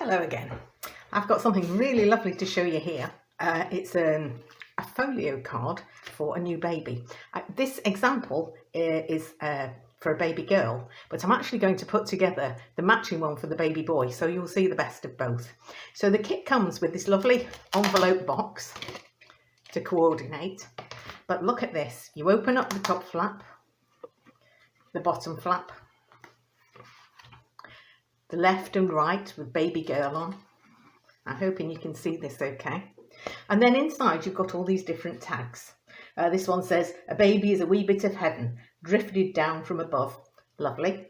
Hello again. I've got something really lovely to show you here. It's a folio card for a new baby. This example is for a baby girl, but I'm actually going to put together the matching one for the baby boy, so you'll see the best of both. So the kit comes with this lovely envelope box to coordinate, but look at this. You open up the top flap, the bottom flap, the left and right with baby girl on. I'm hoping you can see this okay. And then inside you've got all these different tags. This one says, "A baby is a wee bit of heaven, drifted down from above." Lovely.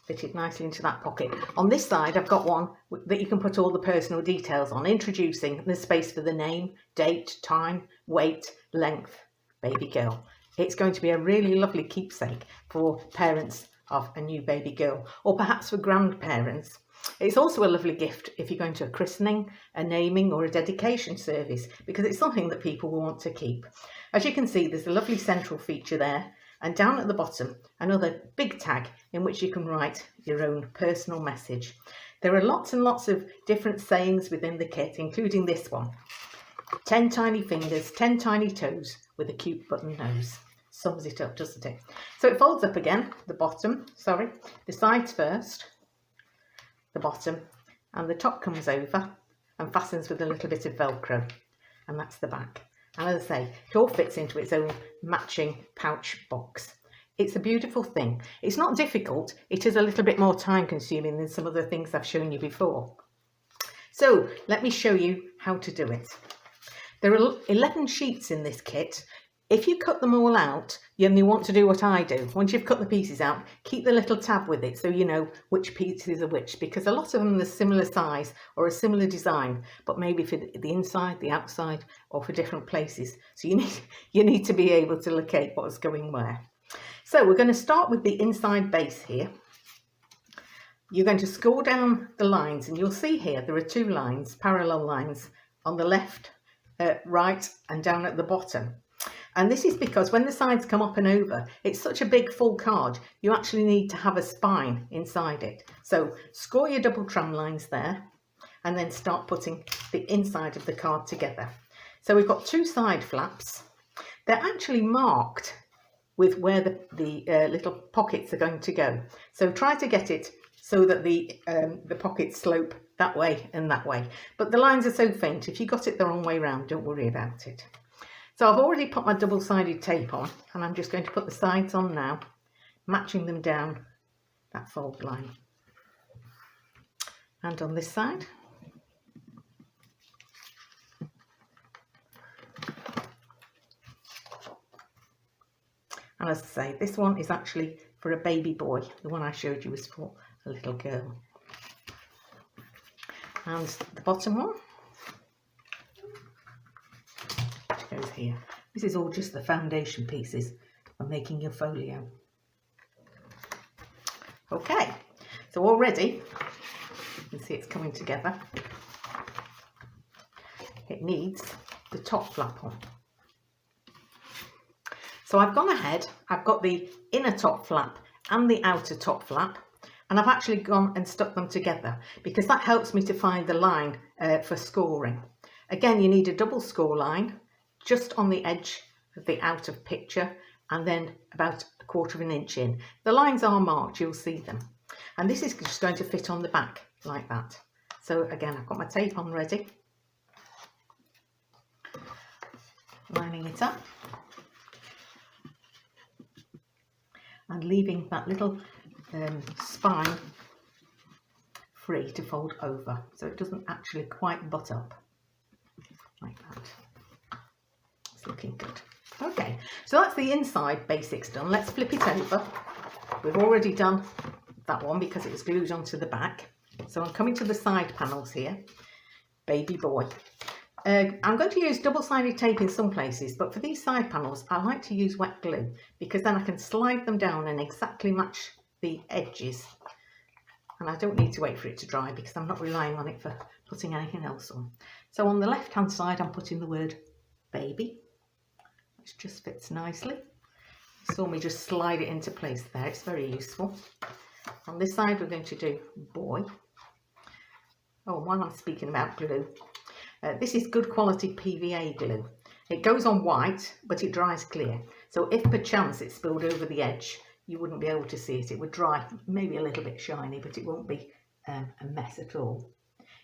Fitted nicely into that pocket. On this side I've got one that you can put all the personal details on, introducing the space for the name, date, time, weight, length, baby girl. It's going to be a really lovely keepsake for parents of a new baby girl, or perhaps for grandparents. It's also a lovely gift if you're going to a christening, a naming or a dedication service, because it's something that people will want to keep. As you can see, there's a lovely central feature there, and down at the bottom another big tag in which you can write your own personal message. There are lots and lots of different sayings within the kit, including this one: 10 tiny fingers, 10 tiny toes with a cute button nose. Sums it up, doesn't it? So it folds up again, the sides first, the bottom, and the top comes over and fastens with a little bit of Velcro, and that's the back. And as I say, it all fits into its own matching pouch box. It's a beautiful thing. It's not difficult, it is a little bit more time consuming than some of the things I've shown you before. So let me show you how to do it. There are 11 sheets in this kit. If you cut them all out, you only want to do what I do. Once you've cut the pieces out, keep the little tab with it so you know which pieces are which, because a lot of them are similar size or a similar design, but maybe for the inside, the outside, or for different places. So you need to be able to locate what's going where. So we're going to start with the inside base here. You're going to score down the lines, and you'll see here there are two lines, parallel lines, on the left, right, and down at the bottom. And this is because when the sides come up and over, it's such a big full card, you actually need to have a spine inside it. So score your double tram lines there, and then start putting the inside of the card together. So we've got two side flaps. They're actually marked with where the little pockets are going to go. So try to get it so that the pockets slope that way and that way. But the lines are so faint, if you got it the wrong way round, don't worry about it. So I've already put my double-sided tape on, and I'm just going to put the sides on now, matching them down that fold line. And on this side. And as I say, this one is actually for a baby boy. The one I showed you was for a little girl. And the bottom one goes here. This is all just the foundation pieces for making your folio. Okay, so already you can see it's coming together. It needs the top flap on. So I've gone ahead, I've got the inner top flap and the outer top flap, and I've actually gone and stuck them together because that helps me to find the line for scoring. Again, you need a double score line just on the edge of the outer picture, and then about 1/4 of an inch in. The lines are marked, you'll see them. And this is just going to fit on the back like that. So again, I've got my tape on ready. Lining it up. And leaving that little spine free to fold over, so it doesn't actually quite butt up like that. Looking good. Okay, so that's the inside basics done. Let's flip it over. We've already done that one because it was glued onto the back. So I'm coming to the side panels here. Baby boy. I'm going to use double-sided tape in some places, but for these side panels I like to use wet glue because then I can slide them down and exactly match the edges. And I don't need to wait for it to dry because I'm not relying on it for putting anything else on. So on the left-hand side I'm putting the word baby, which just fits nicely. You saw me just slide it into place there, it's very useful. On this side we're going to do boy, Oh, while I'm speaking about glue, this is good quality PVA glue. It goes on white, but it dries clear. So if perchance it spilled over the edge, you wouldn't be able to see it. It would dry maybe a little bit shiny, but it won't be a mess at all.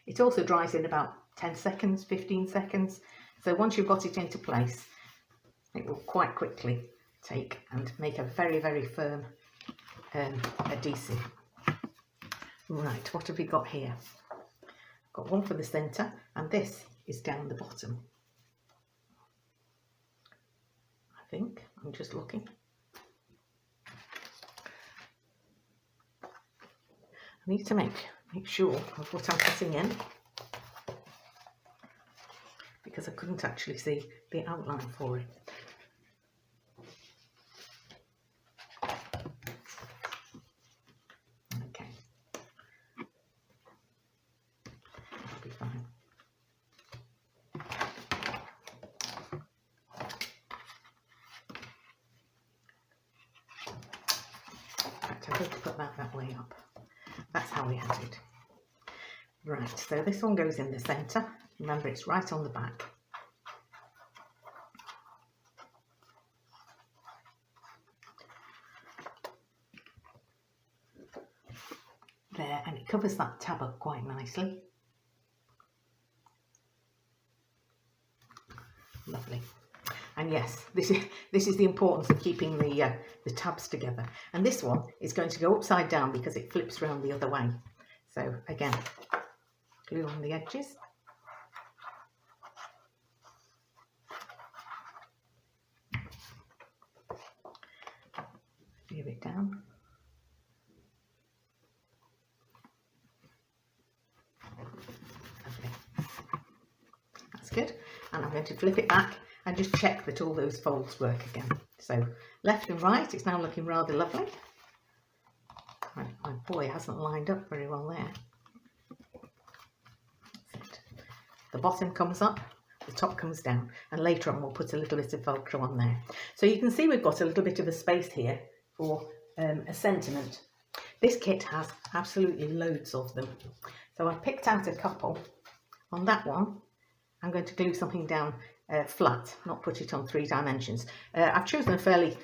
It also dries in about 10 seconds, 15 seconds. So once you've got it into place, it will quite quickly take and make a very, very firm adhesive. Right, what have we got here? Got one for the centre, and this is down the bottom. I think, I'm just looking. I need to make sure of what I'm putting in, because I couldn't actually see the outline for it. Okay, that'll be fine. Right, I'm going to put that way up. That's how we had it. Right, so this one goes in the centre. Remember, it's right on the back. There, and it covers that tab up quite nicely. Lovely. And yes, this is the importance of keeping the tabs together. And this one is going to go upside down because it flips around the other way. So again, glue on the edges. Glue it down. Lovely. That's good. And I'm going to flip it back and just check that all those folds work again. So left and right, it's now looking rather lovely. My boy hasn't lined up very well there. That's it. The bottom comes up, the top comes down, and later on we'll put a little bit of Velcro on there. So you can see we've got a little bit of a space here for a sentiment. This kit has absolutely loads of them. So I've picked out a couple. On that one, I'm going to glue something down flat, not put it on 3 dimensions. I've chosen a fairly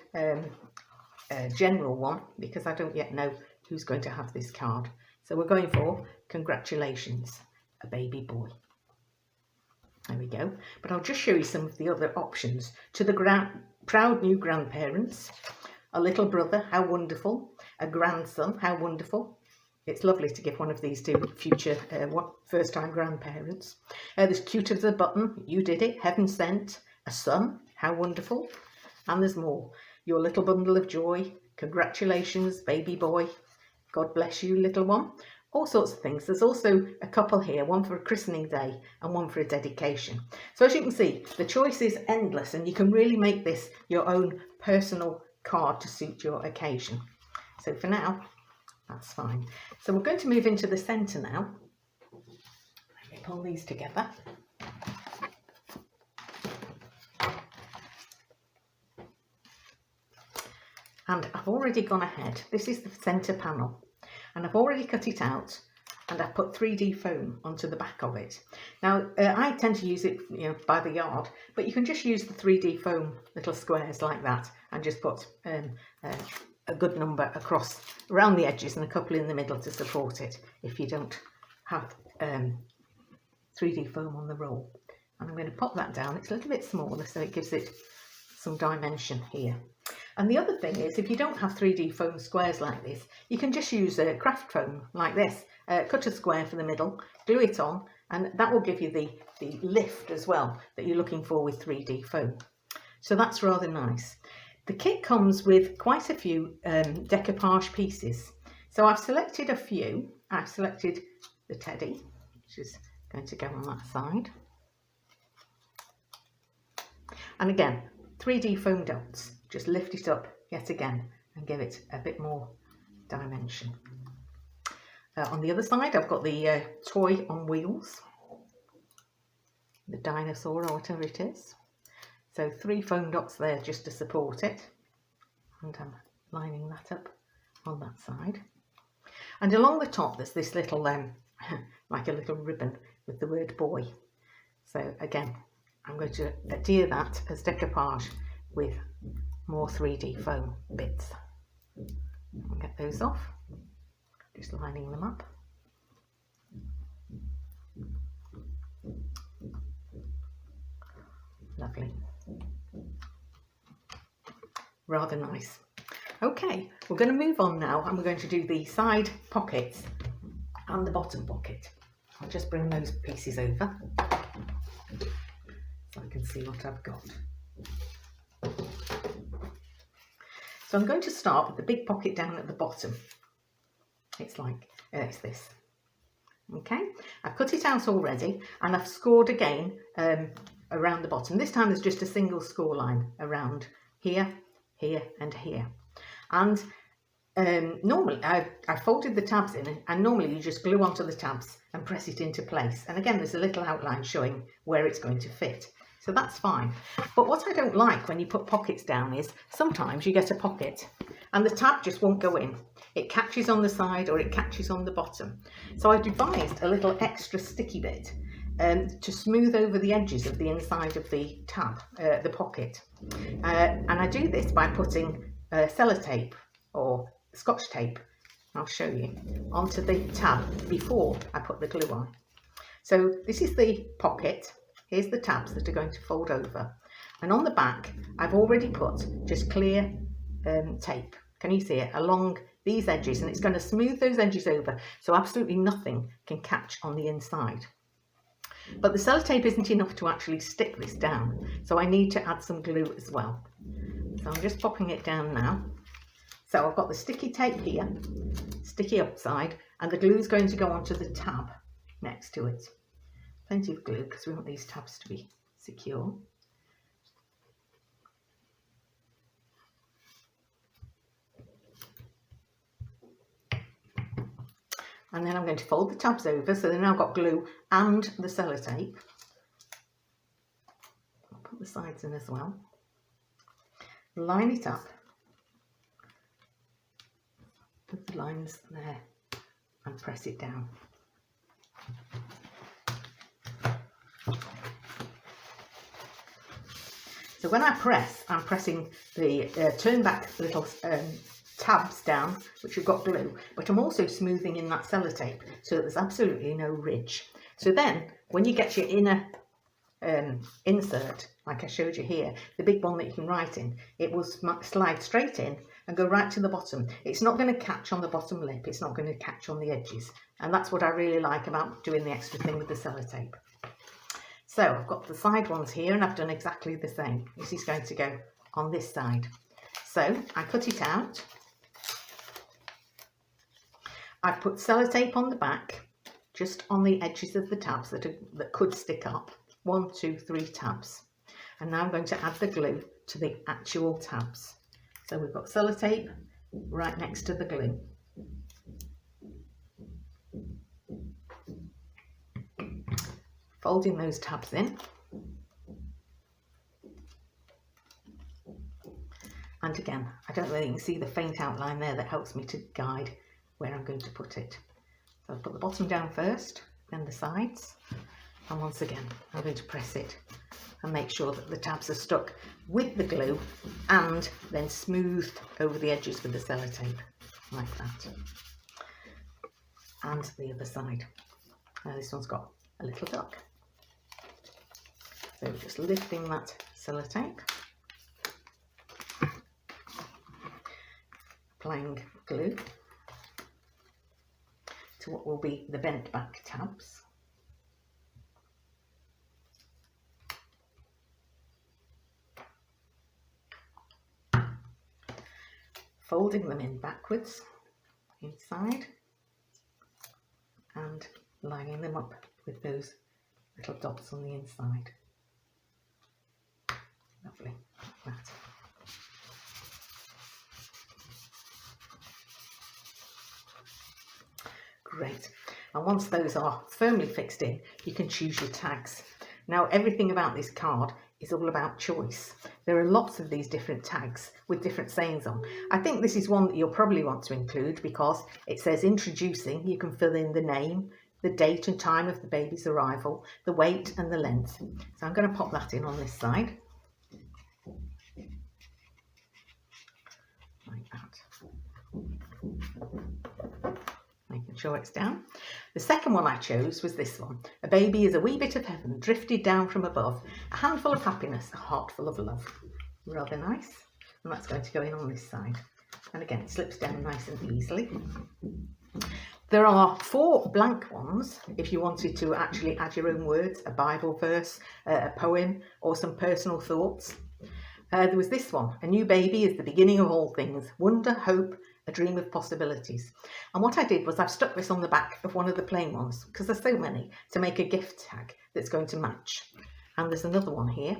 general one because I don't yet know who's going to have this card. So we're going for congratulations, a baby boy. There we go. But I'll just show you some of the other options. To the proud new grandparents, a little brother, how wonderful, a grandson, how wonderful. It's lovely to give one of these to future first-time grandparents. There's cute as a button, you did it, heaven sent, a son, how wonderful. And there's more. Your little bundle of joy, congratulations, baby boy, God bless you, little one. All sorts of things. There's also a couple here, one for a christening day and one for a dedication. So as you can see, the choice is endless, and you can really make this your own personal card to suit your occasion. So for now, that's fine. So we're going to move into the centre now. Let me pull these together. And I've already gone ahead. This is the centre panel. And I've already cut it out, and I've put 3D foam onto the back of it. Now, I tend to use it, by the yard, but you can just use the 3D foam little squares like that and just put a good number across around the edges and a couple in the middle to support it if you don't have 3D foam on the roll. And I'm going to pop that down. It's a little bit smaller, so it gives it some dimension here. And the other thing is, if you don't have 3D foam squares like this, you can just use craft foam like this. Cut a square for the middle, glue it on, and that will give you the lift as well that you're looking for with 3D foam. So that's rather nice. The kit comes with quite a few decoupage pieces. So I've selected a few. I've selected the teddy, which is going to go on that side. And again, 3D foam dots. Just lift it up yet again and give it a bit more dimension. On the other side, I've got the toy on wheels, the dinosaur or whatever it is. So 3 foam dots there just to support it. And I'm lining that up on that side. And along the top, there's this little like a little ribbon with the word boy. So again, I'm going to adhere that as decoupage with more 3D foam bits. I'll get those off, just lining them up. Lovely. Rather nice. Okay, we're going to move on now and we're going to do the side pockets and the bottom pocket. I'll just bring those pieces over so I can see what I've got. So I'm going to start with the big pocket down at the bottom. It's like, it's this. Okay, I've cut it out already and I've scored again around the bottom. This time there's just a single score line around here, here and here. And normally I folded the tabs in, and normally you just glue onto the tabs and press it into place. And again, there's a little outline showing where it's going to fit. So that's fine. But what I don't like when you put pockets down is sometimes you get a pocket and the tab just won't go in. It catches on the side or it catches on the bottom. So I devised a little extra sticky bit to smooth over the edges of the inside of the tab, the pocket. And I do this by putting sellotape or Scotch tape, I'll show you, onto the tab before I put the glue on. So this is the pocket. Here's the tabs that are going to fold over. And on the back, I've already put just clear tape. Can you see it? Along these edges, and it's going to smooth those edges over so absolutely nothing can catch on the inside. But the sellotape isn't enough to actually stick this down, so I need to add some glue as well. So I'm just popping it down now. So I've got the sticky tape here, sticky upside, and the glue is going to go onto the tab next to it. Plenty of glue because we want these tabs to be secure. And then I'm going to fold the tabs over so they've now got glue and the sellotape. I'll put the sides in as well. Line it up. Put the lines there and press it down. So when I press, I'm pressing the turn back little tabs down, which have got glue, but I'm also smoothing in that sellotape so that there's absolutely no ridge. So then when you get your inner insert, like I showed you here, the big one that you can write in, it will slide straight in and go right to the bottom. It's not going to catch on the bottom lip, it's not going to catch on the edges, and that's what I really like about doing the extra thing with the sellotape. So I've got the side ones here and I've done exactly the same. This is going to go on this side. So I cut it out. I've put sellotape on the back, just on the edges of the tabs that could stick up. 1, 2, 3 tabs. And now I'm going to add the glue to the actual tabs. So we've got sellotape right next to the glue. Folding those tabs in. And again, I don't know whether you can see the faint outline there that helps me to guide where I'm going to put it. So I'll put the bottom down first, then the sides, and once again I'm going to press it and make sure that the tabs are stuck with the glue and then smoothed over the edges with the sellotape, like that. And the other side. Now this one's got a little duck. So just lifting that sellotape, applying glue to what will be the bent back tabs. Folding them in backwards, inside, and lining them up with those little dots on the inside. Lovely, like that. Great. And once those are firmly fixed in, you can choose your tags. Now, everything about this card is all about choice. There are lots of these different tags with different sayings on. I think this is one that you'll probably want to include because it says introducing. You can fill in the name, the date and time of the baby's arrival, the weight and the length. So I'm going to pop that in on this side, like that. Making sure it's down. The second one I chose was this one. A baby is a wee bit of heaven, drifted down from above. A handful of happiness, a heart full of love. Rather nice. And that's going to go in on this side. And again, it slips down nice and easily. There are 4 blank ones if you wanted to actually add your own words, a Bible verse, a poem, or some personal thoughts. There was this one. A new baby is the beginning of all things. Wonder, hope, a dream of possibilities. And what I did was I've stuck this on the back of one of the plain ones, because there's so many, to make a gift tag that's going to match. And there's another one here.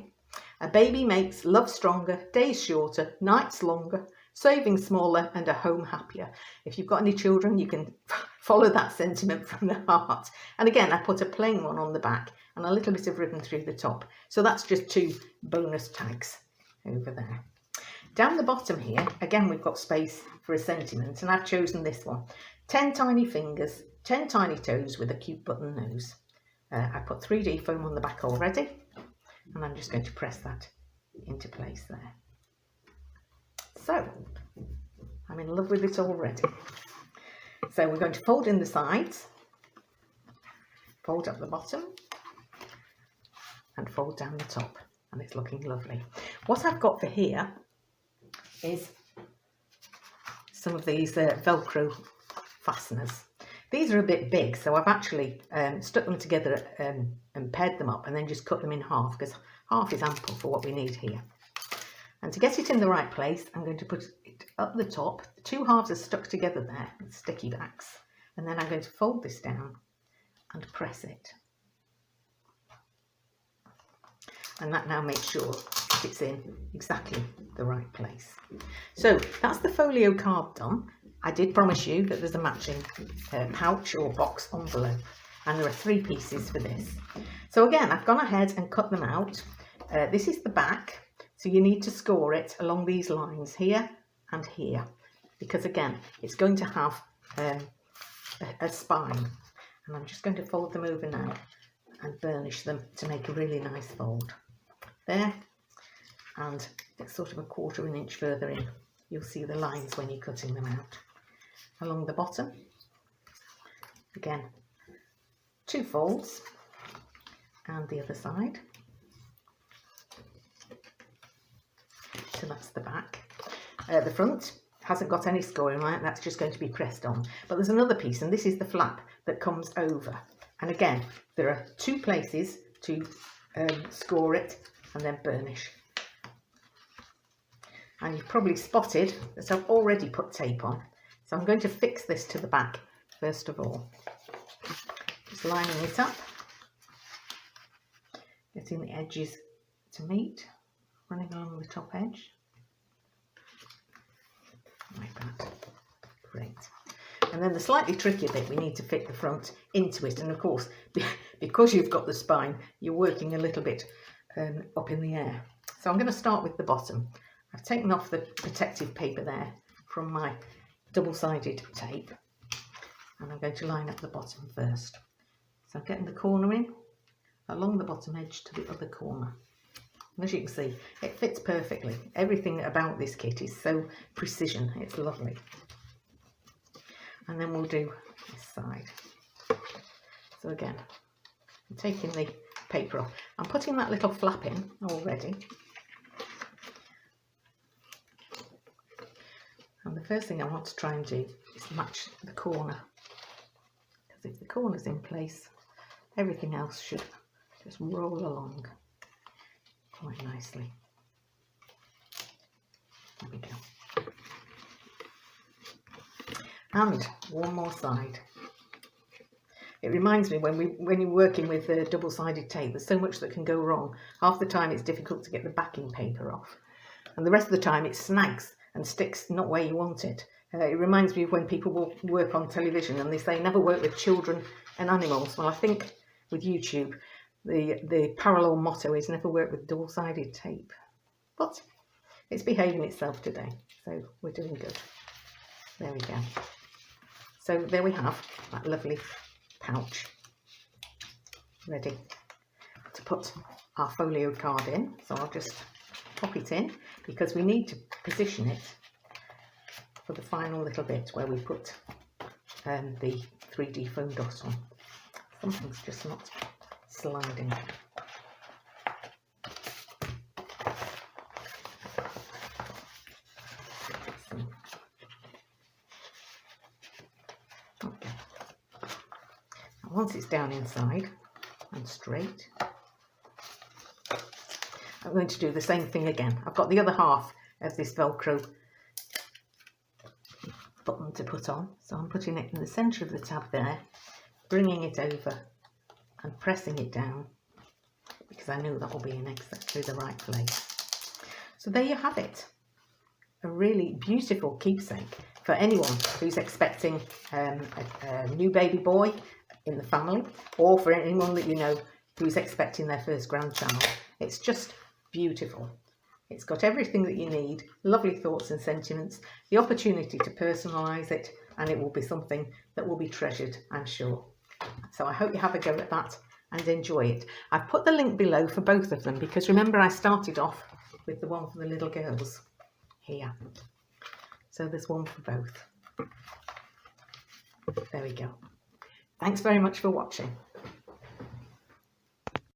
A baby makes love stronger, days shorter, nights longer, savings smaller, and a home happier. If you've got any children, you can follow that sentiment from the heart. And again, I put a plain one on the back and a little bit of ribbon through the top. So that's just 2 bonus tags over there. Down the bottom here, again, we've got space for a sentiment, and I've chosen this one. 10 tiny fingers, 10 tiny toes with a cute button nose. I put 3D foam on the back already, and I'm just going to press that into place there. So, I'm in love with it already. So we're going to fold in the sides, fold up the bottom, and fold down the top, and it's looking lovely. What I've got for here is some of these Velcro fasteners. These are a bit big, so I've actually stuck them together and paired them up and then just cut them in half, because half is ample for what we need here. And to get it in the right place, I'm going to put it up the top. The 2 halves are stuck together there with sticky backs, and then I'm going to fold this down and press it. And that now makes sure that it's in exactly the right place. So that's the folio card done. I did promise you that there's a matching pouch or box envelope, and there are 3 pieces for this. So again, I've gone ahead and cut them out. This is the back, so you need to score it along these lines here and here, because again, it's going to have a spine, and I'm just going to fold them over now and burnish them to make a really nice fold. There, and it's sort of a 1/4 of an inch further in. You'll see the lines when you're cutting them out. Along the bottom, again, 2 folds, and the other side. So that's the back. The front hasn't got any scoring on it, that's just going to be pressed on. But there's another piece, and this is the flap that comes over. And again, there are 2 places to score it and then burnish. And you've probably spotted that I've already put tape on. So I'm going to fix this to the back first of all. Just lining it up, getting the edges to meet, running along the top edge. Like that. Great. And then the slightly trickier bit, we need to fit the front into it. And of course, because you've got the spine, you're working a little bit up in the air. So I'm going to start with the bottom. I've taken off the protective paper there from my double-sided tape, and I'm going to line up the bottom first. So I'm getting the corner in along the bottom edge to the other corner. And as you can see, it fits perfectly. Everything about this kit is so precision, it's lovely. And then we'll do this side. So again, I'm taking the paper off. I'm putting that little flap in already. And the first thing I want to try and do is match the corner. Because if the corner's in place, everything else should just roll along quite nicely. There we go. And one more side. It reminds me when you're working with double-sided tape, there's so much that can go wrong. Half the time it's difficult to get the backing paper off, and the rest of the time it snags and sticks not where you want it. It reminds me of when people will work on television and they say never work with children and animals. Well, I think with YouTube the parallel motto is never work with double-sided tape, but it's behaving itself today, so we're doing good. There we go. So there we have that lovely pouch ready to put our folio card in. So I'll just pop it in because we need to position it for the final little bit where we put the 3D foam dot on. Something's just not sliding. Okay. Now once it's down inside and straight, I'm going to do the same thing again. I've got the other half of this Velcro button to put on, so I'm putting it in the centre of the tab there, bringing it over and pressing it down because I know that will be in exactly the right place. So there you have it, a really beautiful keepsake for anyone who's expecting a new baby boy in the family, or for anyone that you know who's expecting their first grandchild. It's just beautiful. It's got everything that you need, lovely thoughts and sentiments, the opportunity to personalise it, and it will be something that will be treasured, I'm sure. So I hope you have a go at that and enjoy it. I've put the link below for both of them because remember I started off with the one for the little girls here. So there's one for both. There we go. Thanks very much for watching.